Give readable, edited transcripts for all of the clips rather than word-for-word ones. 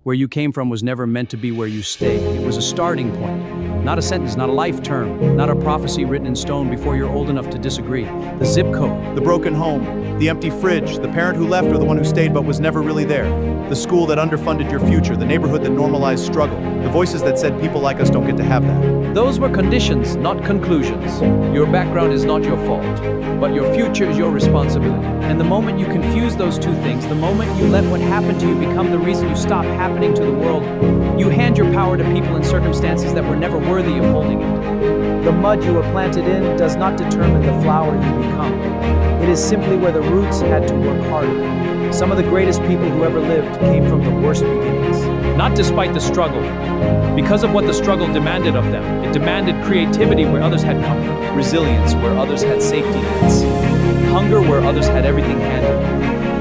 Where you came from was never meant to be where you stay. It was a starting point, not a sentence, not a life term, not a prophecy written in stone before you're old enough to disagree. The zip code. The broken home, the empty fridge, the parent who left or the one who stayed but was never really there. The school that underfunded your future, the neighborhood that normalized struggle, the voices that said people like us don't get to have that. Those were conditions, not conclusions. Your background is not your fault, but your future is your responsibility. And the moment you confuse those two things, the moment you let what happened to you become the reason you stop happening to the world, you hand your power to people and circumstances that were never worthy of holding it. The mud you were planted in does not determine the flower you become. It is simply where the roots had to work harder. Some of the greatest people who ever lived came from the worst beginnings. Not despite the struggle. Because of what the struggle demanded of them. It demanded creativity where others had comfort, resilience where others had safety nets, hunger where others had everything handled.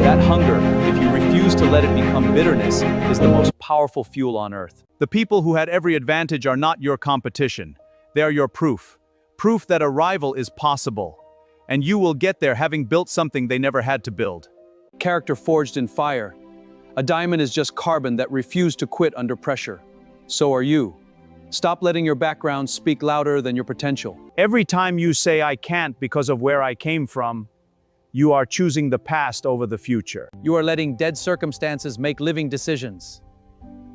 That hunger, if you refuse to let it become bitterness, is the most powerful fuel on earth. The people who had every advantage are not your competition. They are your proof. Proof that a rival is possible. And you will get there having built something they never had to build. Character forged in fire. A diamond is just carbon that refused to quit under pressure. So are you. Stop letting your background speak louder than your potential. Every time you say I can't because of where I came from, you are choosing the past over the future. You are letting dead circumstances make living decisions.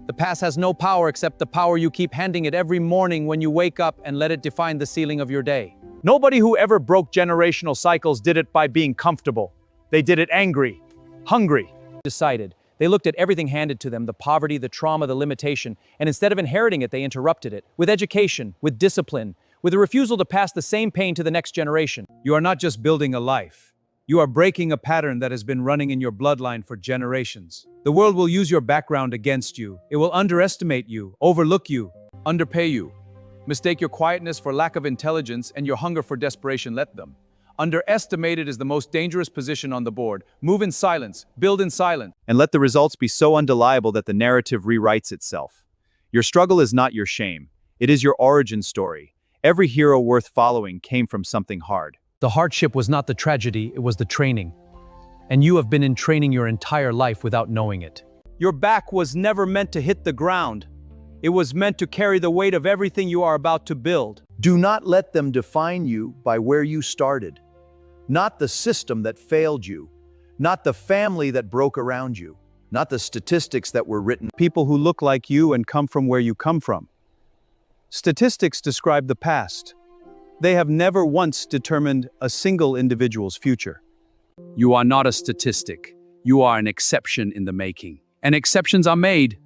The past has no power except the power you keep handing it every morning when you wake up and let it define the ceiling of your day. Nobody who ever broke generational cycles did it by being comfortable. They did it angry, hungry. Decided. They looked at everything handed to them, the poverty, the trauma, the limitation, and instead of inheriting it, they interrupted it. With education, with discipline, with a refusal to pass the same pain to the next generation. You are not just building a life. You are breaking a pattern that has been running in your bloodline for generations. The world will use your background against you. It will underestimate you, overlook you, underpay you. Mistake your quietness for lack of intelligence and your hunger for desperation. Let them. Underestimated is the most dangerous position on the board. Move in silence, build in silence. And let the results be so undeniable that the narrative rewrites itself. Your struggle is not your shame. It is your origin story. Every hero worth following came from something hard. The hardship was not the tragedy, it was the training. And you have been in training your entire life without knowing it. Your back was never meant to hit the ground. It was meant to carry the weight of everything you are about to build. Do not let them define you by where you started. Not the system that failed you. Not the family that broke around you. Not the statistics that were written. People who look like you and come from where you come from. Statistics describe the past. They have never once determined a single individual's future. You are not a statistic. You are an exception in the making. And exceptions are made.